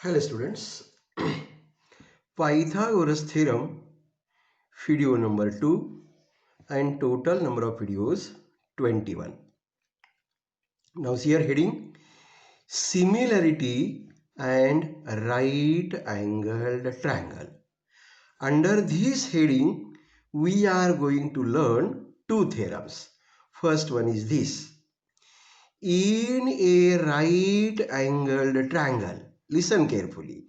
Hello students, Pythagoras theorem video number 2 and total number of videos 21. Now see here heading similarity and right angled triangle. Under this heading we are going to learn two theorems. First one is this. In a right angled triangle, listen carefully.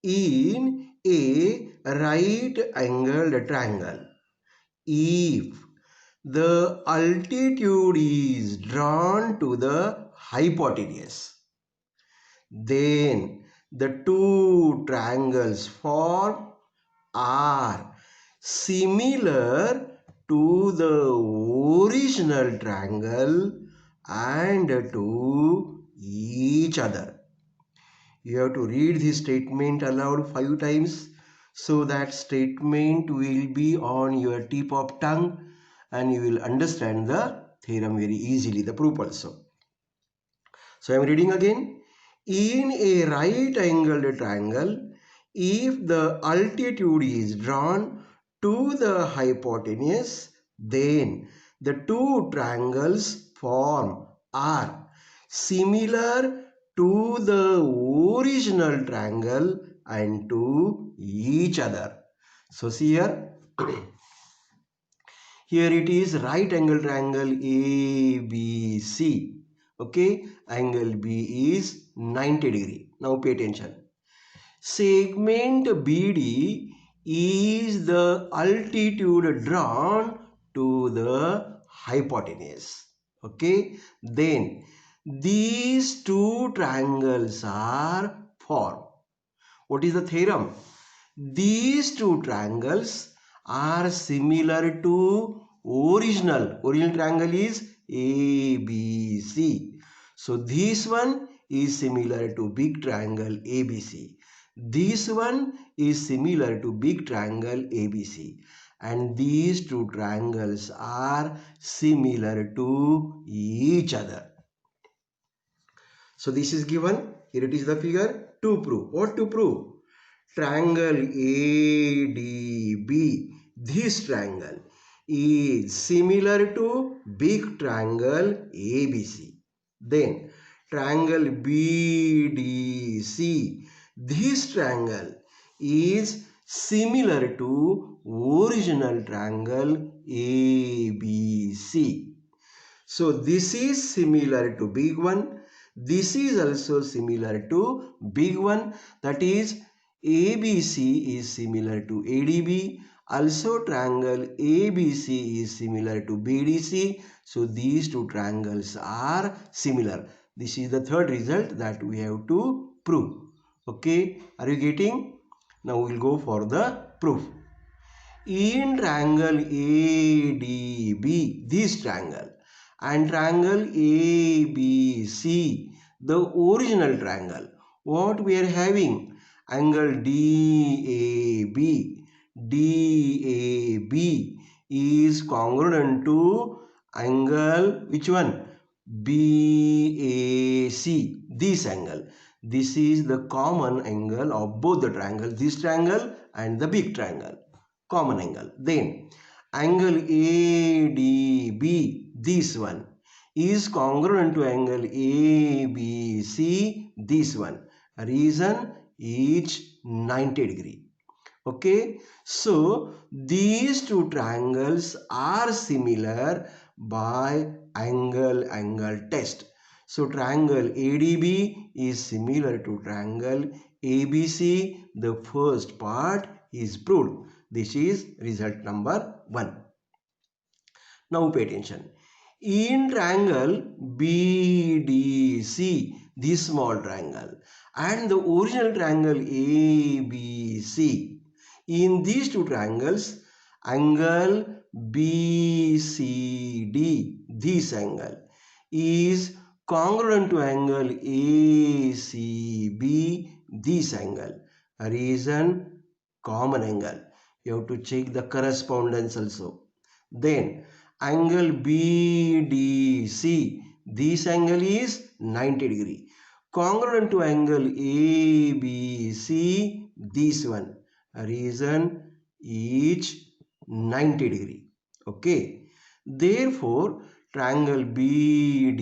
In a right angled triangle, if the altitude is drawn to the hypotenuse, then the two triangles formed are similar to the original triangle and to each other. You have to read this statement aloud 5 times so that statement will be on your tip of tongue and you will understand the theorem very easily, the proof also. So I am reading again. In a right angled triangle, if the altitude is drawn to the hypotenuse, then the two triangles formed are similar to the original triangle and to each other. So see here, here it is right angle triangle ABC. Okay, angle B is 90 degree. Now pay attention. Segment BD is the altitude drawn to the hypotenuse. Okay, then these two triangles are formed. What is the theorem? These two triangles are similar to original. Original triangle is ABC. So this one is similar to big triangle ABC. This one is similar to big triangle ABC. And these two triangles are similar to each other. So this is given. Here it is the figure to prove. What to prove? Triangle ADB, this triangle is similar to big triangle ABC. Then triangle BDC, this triangle is similar to original triangle ABC. So this is similar to big one. This is also similar to big one, that is ABC is similar to ADB. Also triangle ABC is similar to BDC. So these two triangles are similar. This is the third result that we have to prove. Okay, are you getting? Now we will go for the proof. In triangle ADB, this triangle, and triangle ABC, the original triangle, what we are having? Angle DAB. DAB is congruent to angle, which one? BAC, this angle. This is the common angle of both the triangles, this triangle and the big triangle. Common angle. Then angle ADB, this one, is congruent to angle ABC, this one. Reason each 90 degree. Okay, so these two triangles are similar by angle test. So triangle ADB is similar to triangle ABC. The first part is proved. This is result number 1. Now pay attention. In triangle BDC, this small triangle, and the original triangle ABC, in these two triangles, angle BCD, this angle, is congruent to angle ACB, this angle. Reason common angle. You have to check the correspondence also. Then angle BDC, this angle is 90 degree. congruent to angle ABC, this one region is 90 degree. Okay. Therefore, triangle BDC,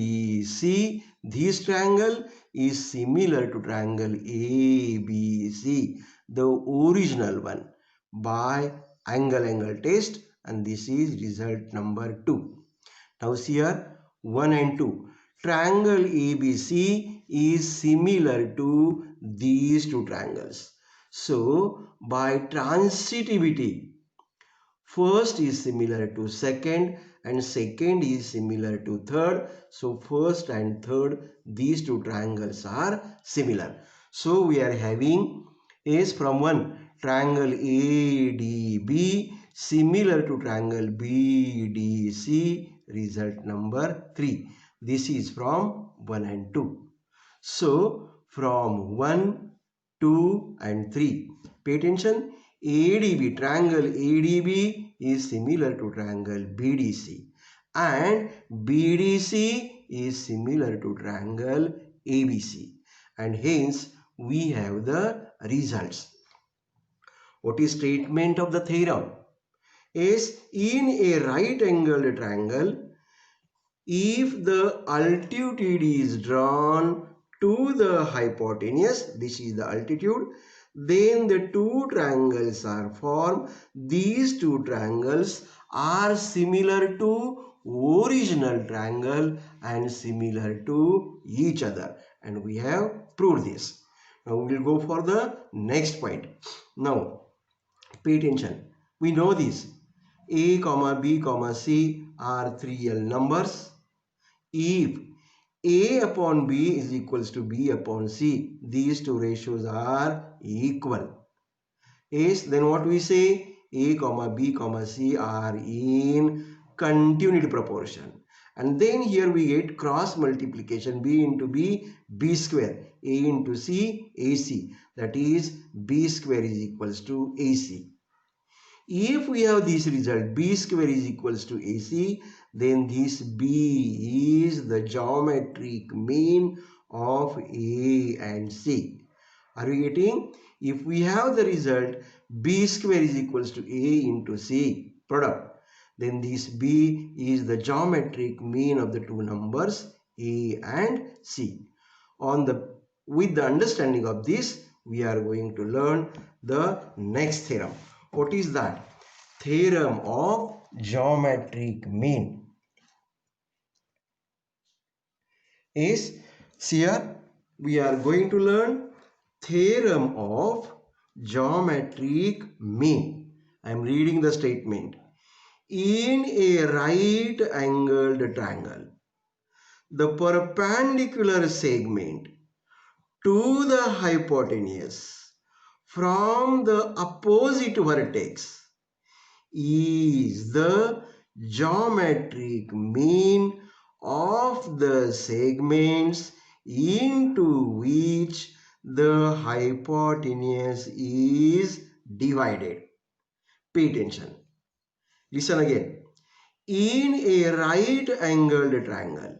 this triangle is similar to triangle ABC, the original one, by angle test, and this is result number 2. Now see here 1 and 2. Triangle ABC is similar to these two triangles. So by transitivity, first is similar to second and second is similar to third. So first and third, these two triangles are similar. So we are having is from 1 triangle ADB similar to triangle BDC, result number 3. This is from 1 and 2. So from 1, 2 and 3. Pay attention. ADB, triangle ADB is similar to triangle BDC and BDC is similar to triangle ABC, and hence we have the results. What is statement of the theorem? Is in a right angled triangle, if the altitude is drawn to the hypotenuse, this is the altitude, then the two triangles are formed. These two triangles are similar to original triangle and similar to each other, and we have proved this. Now we will go for the next point. Now pay attention. We know this. A, B, C are three real numbers. If A upon B is equals to B upon C, these two ratios are equal. Yes, then what we say? A, B, C are in continuity proportion. And then here we get cross multiplication, B into B, B square, A into C, AC. That is B square is equals to AC. If we have this result, B square is equals to AC, then this B is the geometric mean of A and C. Are we getting? If we have the result B square is equals to A into C product, then this B is the geometric mean of the two numbers A and C. With the understanding of this, we are going to learn the next theorem. What is that? Theorem of geometric mean. Is here we are going to learn theorem of geometric mean. I am reading the statement. In a right angled triangle, the perpendicular segment to the hypotenuse from the opposite vertex is the geometric mean of the segments into which the hypotenuse is divided. Pay attention. Listen again. In a right angled triangle,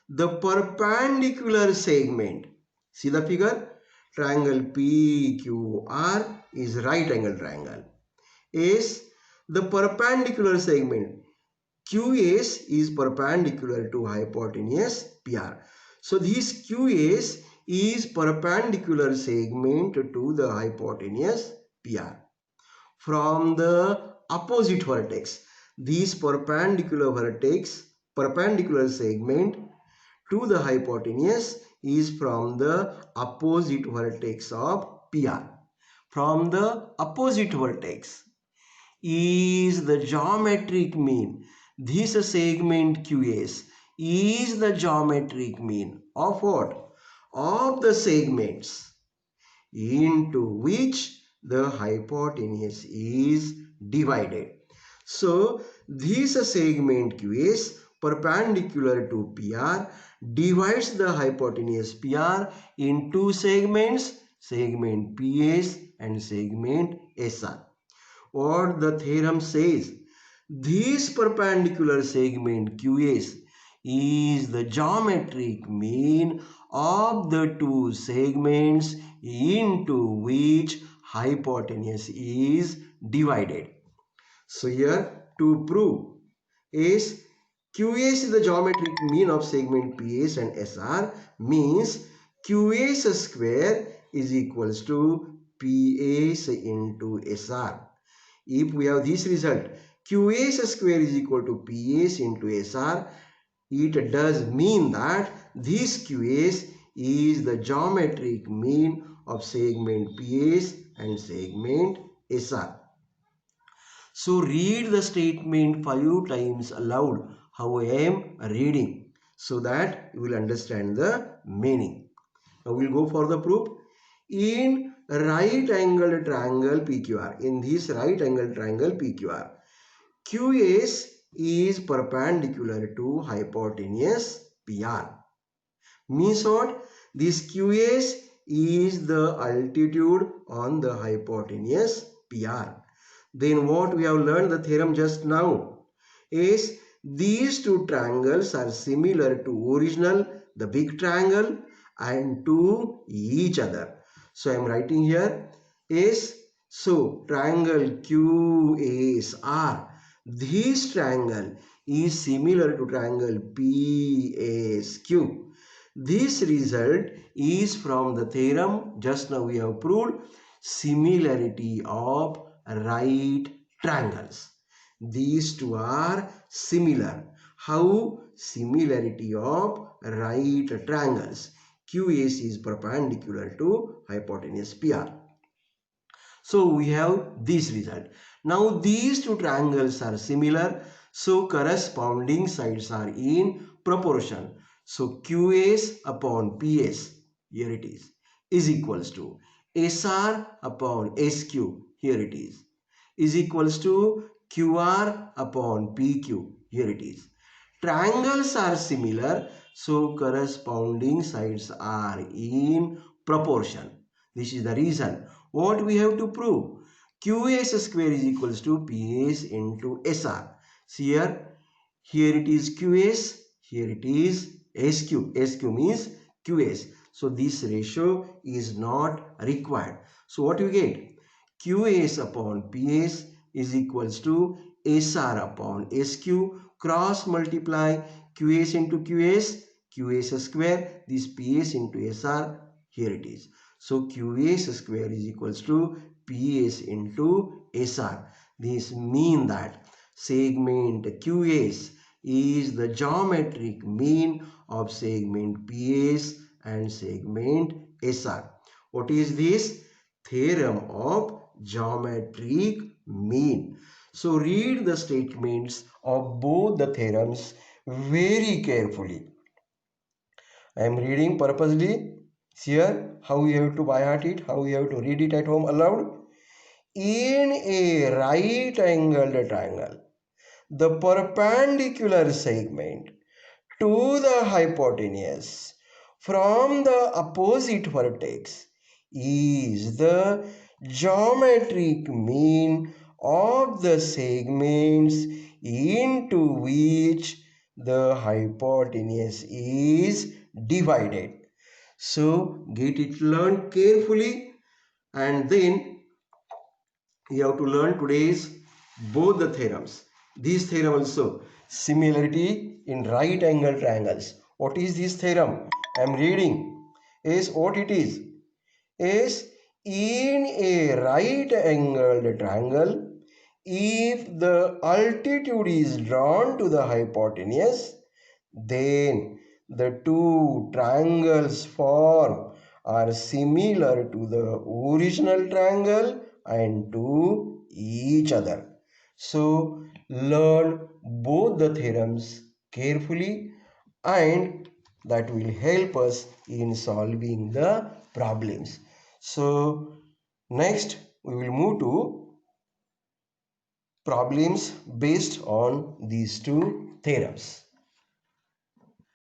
the perpendicular segment, see the figure? Triangle PQR is right angle triangle. Is the perpendicular segment QS is perpendicular to hypotenuse PR. So this QS is perpendicular segment to the hypotenuse PR. From the opposite vertex, this perpendicular segment to the hypotenuse is from the opposite vertex of PR. From the opposite vertex is the geometric mean. This segment QS is the geometric mean of what? Of the segments into which the hypotenuse is divided. So this segment QS perpendicular to PR divides the hypotenuse PR in two segments, segment PS and segment SR. What the theorem says, this perpendicular segment QS is the geometric mean of the two segments into which hypotenuse is divided. So here to prove is QS is the geometric mean of segment PS and SR, means QS square is equals to PS into SR. If we have this result, QS square is equal to PS into SR, it does mean that this QS is the geometric mean of segment PS and segment SR. So read the statement 5 times aloud how I am reading, so that you will understand the meaning. Now we will go for the proof. In right angled triangle PQR, in this right angled triangle PQR, QS is perpendicular to hypotenuse PR. Means what? This QS is the altitude on the hypotenuse PR. Then what we have learned the theorem just now is these two triangles are similar to original, the big triangle, and to each other. So I am writing here is, so triangle QSR, this triangle is similar to triangle PSQ. This result is from the theorem just now we have proved, similarity of right triangles. These two are similar. How? Similarity of right triangles. QAC is perpendicular to hypotenuse PR. So we have this result. Now these two triangles are similar. So corresponding sides are in proportion. So QS upon PS, here it is equals to SR upon SQ, here it is equals to QR upon PQ, here it is. Triangles are similar, so corresponding sides are in proportion. This is the reason. What we have to prove? QS square is equals to PS into SR. See here it is QS, here it is SQ. SQ means QS. So this ratio is not required. So what you get? QS upon PS is equals to SR upon SQ, cross multiply QS into QS square, this PS into SR, here it is. So QS square is equals to PS into SR. This means that segment QS is the geometric mean of segment PS and segment SR. What is this? Theorem of geometric mean. So read the statements of both the theorems very carefully. I am reading purposely. Here how you have to by heart it, how you have to read it at home aloud. In a right angled triangle, the perpendicular segment to the hypotenuse from the opposite vertex is the geometric mean of the segments into which the hypotenuse is divided. So get it learned carefully, and then you have to learn today's both the theorems. These theorem also, similarity in right angle triangles. What is this theorem? I am reading is what it is in a right angled triangle, if the altitude is drawn to the hypotenuse, then the two triangles formed are similar to the original triangle and to each other. So learn both the theorems carefully, and that will help us in solving the problems. So next we will move to problems based on these two theorems.